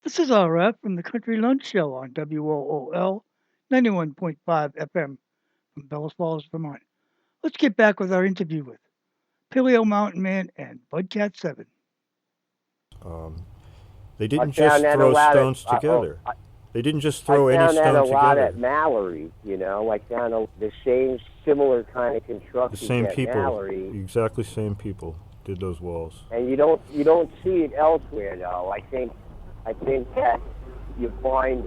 This is RF from the Country Lunch Show on WOOL 91.5 FM from Bellows Falls, Vermont. Let's get back with our interview with Paleo Mountain Man and Budcat 7. Um, they I didn't found just that a throw lot stones together. They didn't just I throw any found that a stone lot together. at Mallory. I found the same similar kind of The construction same at people, Mallory, exactly same people, did those walls. and you don't see it elsewhere though. I think that you find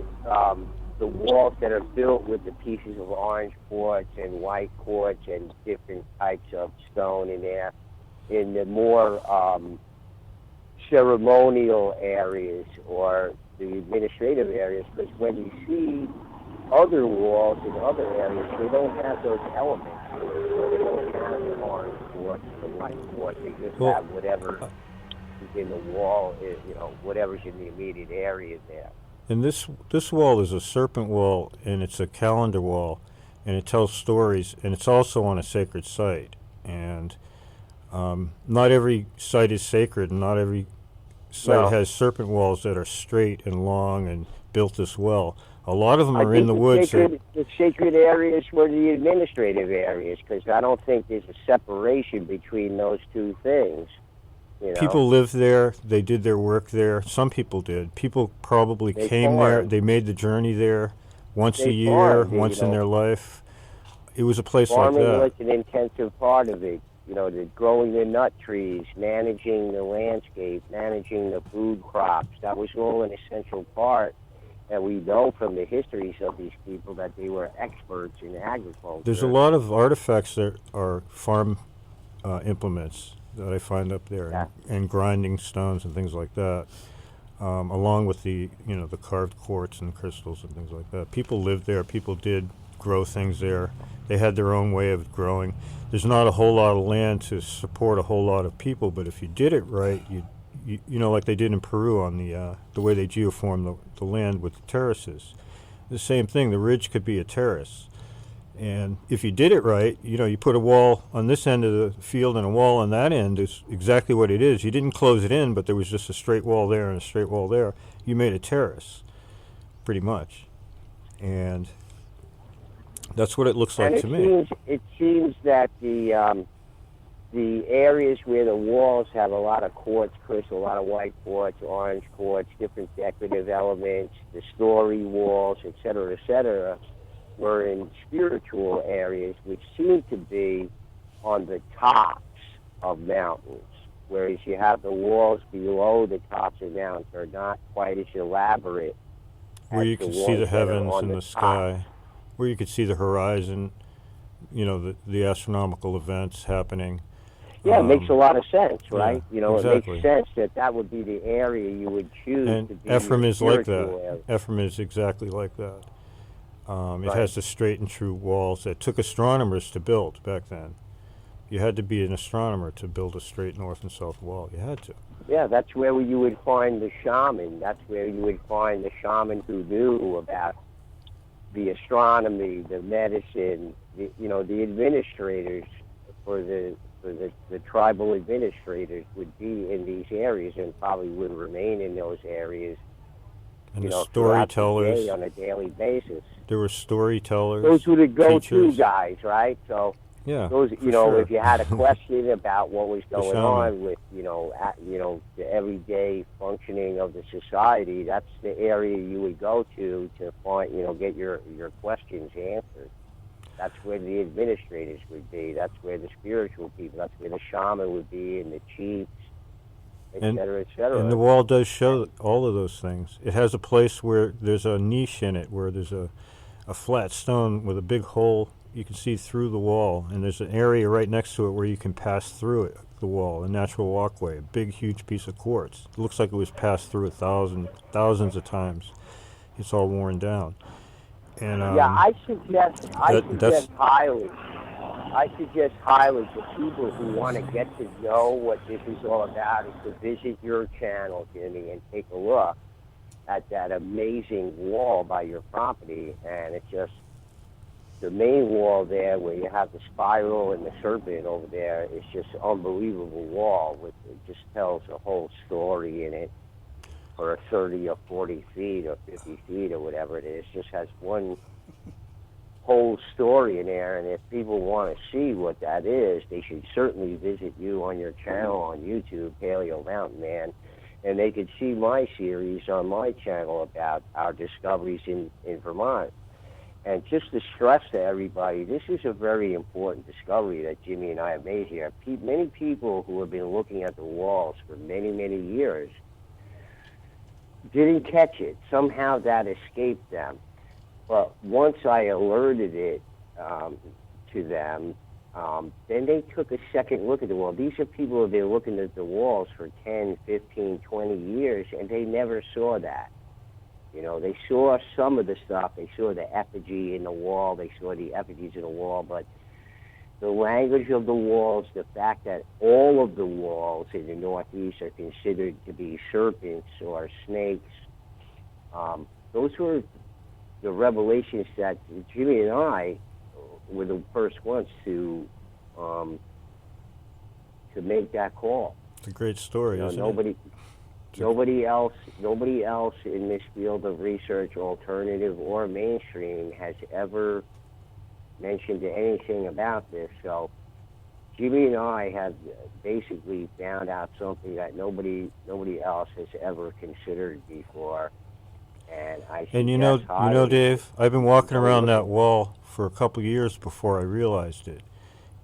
the walls that are built with the pieces of orange quartz and white quartz and different types of stone in there in the more ceremonial areas or the administrative areas, because when you see other walls in other areas, they don't have those elements. So they don't have the orange quartz and the white quartz. They just have whatever is in the wall, whatever's in the immediate area there. And this wall is a serpent wall, and it's a calendar wall, and it tells stories, and it's also on a sacred site. And not every site is sacred, and not every site has serpent walls that are straight and long and built this well. A lot of them are in the woods. The sacred areas were the administrative areas, because I don't think there's a separation between those two things. People lived there. They did their work there. Some people did. People probably came there. They made the journey there once a year, once in their life. It was a place like that. Farming was an intensive part of it. The growing the nut trees, managing the landscape, managing the food crops. That was all an essential part. And we know from the histories of these people that they were experts in agriculture. There's a lot of artifacts that are farm implements that I find up there, and grinding stones and things like that, along with the carved quartz and crystals and things like that. People lived there. People did grow things there. They had their own way of growing. There's not a whole lot of land to support a whole lot of people, but if you did it right, you like they did in Peru on the way they geoformed the land with the terraces. The same thing. The ridge could be a terrace. And if you did it right, you put a wall on this end of the field and a wall on that end is exactly what it is. You didn't close it in, but there was just a straight wall there and a straight wall there. You made a terrace, pretty much. And that's what it looks like to me. It seems that the areas where the walls have a lot of quartz crystal, a lot of white quartz, orange quartz, different decorative elements, the story walls, et cetera, were in spiritual areas, which seem to be on the tops of mountains, whereas you have the walls below the tops of mountains are not quite as elaborate. Where you can see the heavens and the sky, where you could see the horizon, the astronomical events happening. Yeah, it makes a lot of sense, right? Yeah, exactly. It makes sense that would be the area you would choose and to be Ephraim is like that. Area. Ephraim is exactly like that. It has the straight and true walls that took astronomers to build back then. You had to be an astronomer to build a straight north and south wall. You had to. Yeah, that's where you would find the shaman. That's where you would find the shaman who knew about the astronomy, the medicine, the administrators for the tribal administrators would be in these areas and probably would remain in those areas. And the storytellers on a daily basis. There were storytellers. Those were the go-to teachers. guys, right? So yeah, those, sure. if you had a question about what was going on with, the everyday functioning of the society, that's the area you would go to find, get your questions answered. That's where the administrators would be. That's where the spiritual people. That's where the shaman would be, and the chiefs. Et cetera, et cetera. And the wall does show all of those things. It has a place where there's a niche in it, where there's a flat stone with a big hole. You can see through the wall, and there's an area right next to it where you can pass through it, the wall, a natural walkway, a big, huge piece of quartz. It looks like it was passed through thousands of times. It's all worn down. And I suggest highly to people who want to get to know what this is all about is to visit your channel, Jimmy, and take a look at that amazing wall by your property. And it's just the main wall there where you have the spiral and the serpent over there is just an unbelievable wall. It just tells a whole story in it. or 30 or 40 feet or 50 feet or whatever it is. Just has one whole story in there, and if people want to see what that is, they should certainly visit you on your channel on YouTube, Paleo Mountain Man, and they could see my series on my channel about our discoveries in Vermont. And just to stress to everybody, this is a very important discovery that Jimmy and I have made here. Many people who have been looking at the walls for many, many years didn't catch it. Somehow that escaped them. But once I alerted it to them, then they took a second look at the wall. These are people who have been looking at the walls for 10, 15, 20 years, and they never saw that. You know, they saw some of the stuff. They saw the effigy in the wall. They saw the effigies in the wall. But the language of the walls, the fact that all of the walls in the Northeast are considered to be serpents or snakes, those were the revelations that Jimmy and I were the first ones to make that call. It's a great story, You know, isn't nobody else in this field of research, alternative or mainstream, has ever mentioned anything about this. So Jimmy and I have basically found out something that nobody else has ever considered before. And you know, Dave, I've been walking around that wall for a couple of years before I realized it.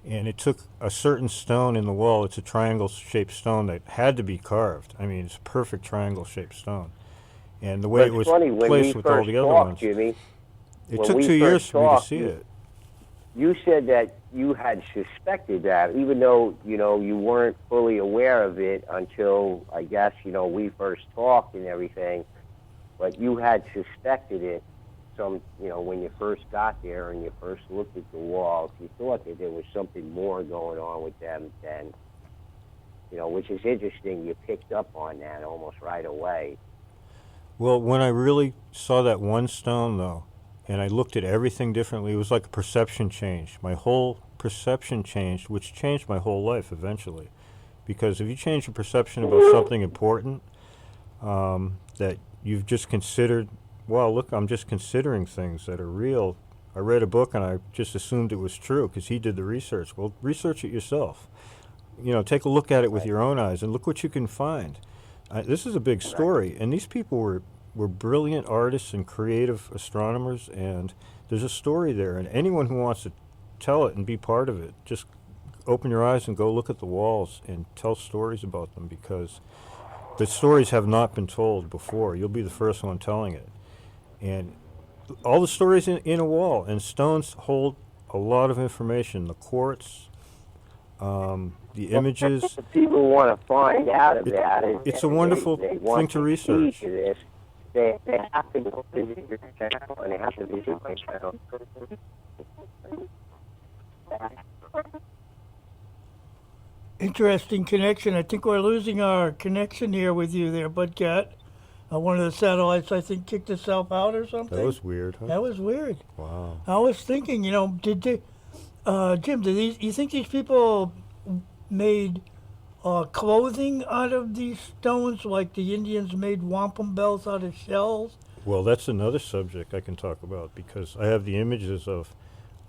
And it took a certain stone in the wall. It's a triangle-shaped stone that had to be carved. I mean, it's a perfect triangle-shaped stone. And the way it was placed with all the other ones, Jimmy, it took 2 years for me to see it. You said that you had suspected that, even though, you know, you weren't fully aware of it until, I guess, you know, we first talked and everything. But you had suspected it when you first got there and you first looked at the walls. You thought that there was something more going on with them than, you know, which is interesting. You picked up on that almost right away. Well, when I really saw that one stone, though, and I looked at everything differently, it was like a perception change. My whole perception changed, which changed my whole life eventually. Because if you change your perception about something important that you've just considered, well, look, I'm just considering things that are real. I read a book and I just assumed it was true because he did the research. Well, research it yourself. You know, take a look at it with your own eyes and look what you can find. This is a big story, and these people were brilliant artists and creative astronomers, and there's a story there. And anyone who wants to tell it and be part of it, just open your eyes and go look at the walls and tell stories about them, because the stories have not been told before. You'll be the first one telling it. And all the stories in a wall, and stones hold a lot of information. The quartz, the images. People want to find out of that. It's a wonderful thing to research. They have to go visit your channel, and they have to visit my channel. Interesting connection. I think we're losing our connection here with you there, Budcat. One of the satellites, I think, kicked itself out or something. That was weird, huh? That was weird. Wow. I was thinking, you know, did they, Jim, you think these people made clothing out of these stones, like the Indians made wampum bells out of shells? Well, that's another subject I can talk about, because I have the images of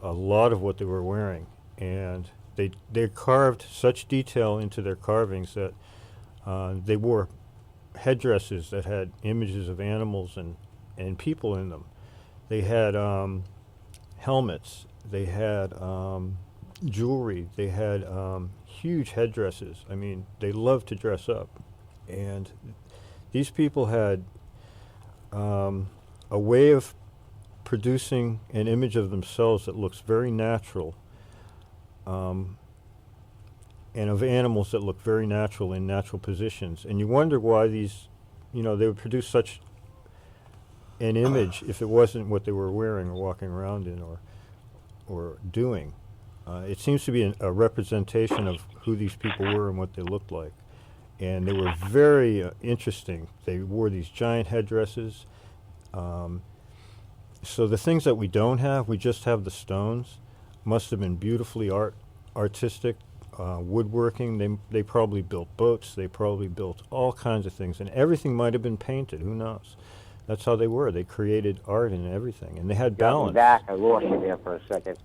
a lot of what they were wearing, and they carved such detail into their carvings that they wore headdresses that had images of animals and people in them. They had helmets. They had jewelry. They had huge headdresses. I mean, they loved to dress up. And these people had a way of producing an image of themselves that looks very natural, and of animals that look very natural in natural positions. And you wonder why these, you know, they would produce such an image if it wasn't what they were wearing or walking around in or doing. It seems to be a representation of who these people were and what they looked like. And they were very interesting. They wore these giant headdresses. So the things that we don't have, we just have the stones, must have been beautifully artistic, woodworking. They probably built boats. They probably built all kinds of things, and everything might have been painted. Who knows? That's how they were. They created art and everything, and they had balance. Back, I lost you there for a second.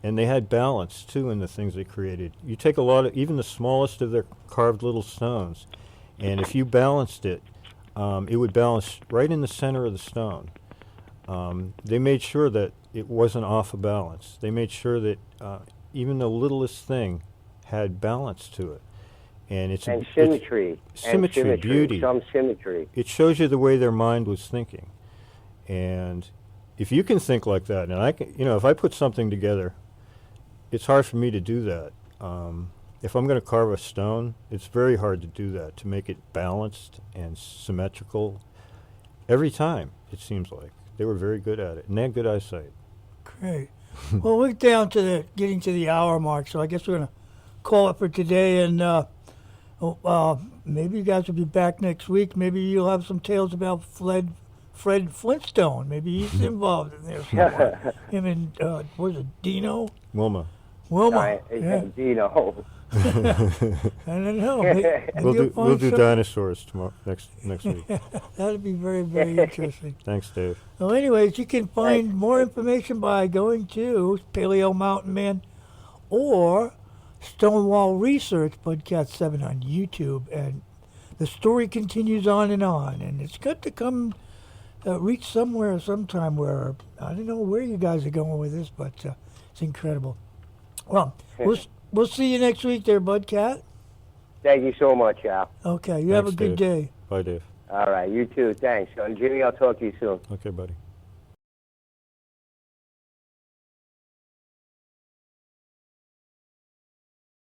And they had balance too in the things they created. You take a lot of, even the smallest of their carved little stones, and if you balanced it, it would balance right in the center of the stone. They made sure that it wasn't off of balance. They made sure that even the littlest thing had balance to it. And it's symmetry. Symmetry, beauty. Some symmetry. It shows you the way their mind was thinking. And if you can think like that, and I can, if I put something together, it's hard for me to do that. If I'm going to carve a stone, it's very hard to do that, to make it balanced and symmetrical. Every time, it seems like. They were very good at it, and they had good eyesight. Great. Well, we're down to getting to the hour mark, so I guess we're going to call it for today, and maybe you guys will be back next week. Maybe you'll have some tales about Fred Flintstone. Maybe he's involved in there somewhere. Him and, what is it, Dino? Wilma. Yeah. Dino. I don't know. We'll do dinosaurs tomorrow next week. That'd be very, very interesting. Thanks, Dave. Well, anyways, you can find more information by going to Paleo Mountain Man or Stonewall Research Podcast 7 on YouTube, and the story continues on, and it's good to come reach somewhere sometime where I don't know where you guys are going with this, but it's incredible. Well, we'll see you next week there, Bud Cat. Thank you so much, Al. Okay, you have a good day. Bye, Dave. All right, you too. Thanks. And Jimmy, I'll talk to you soon. Okay, buddy.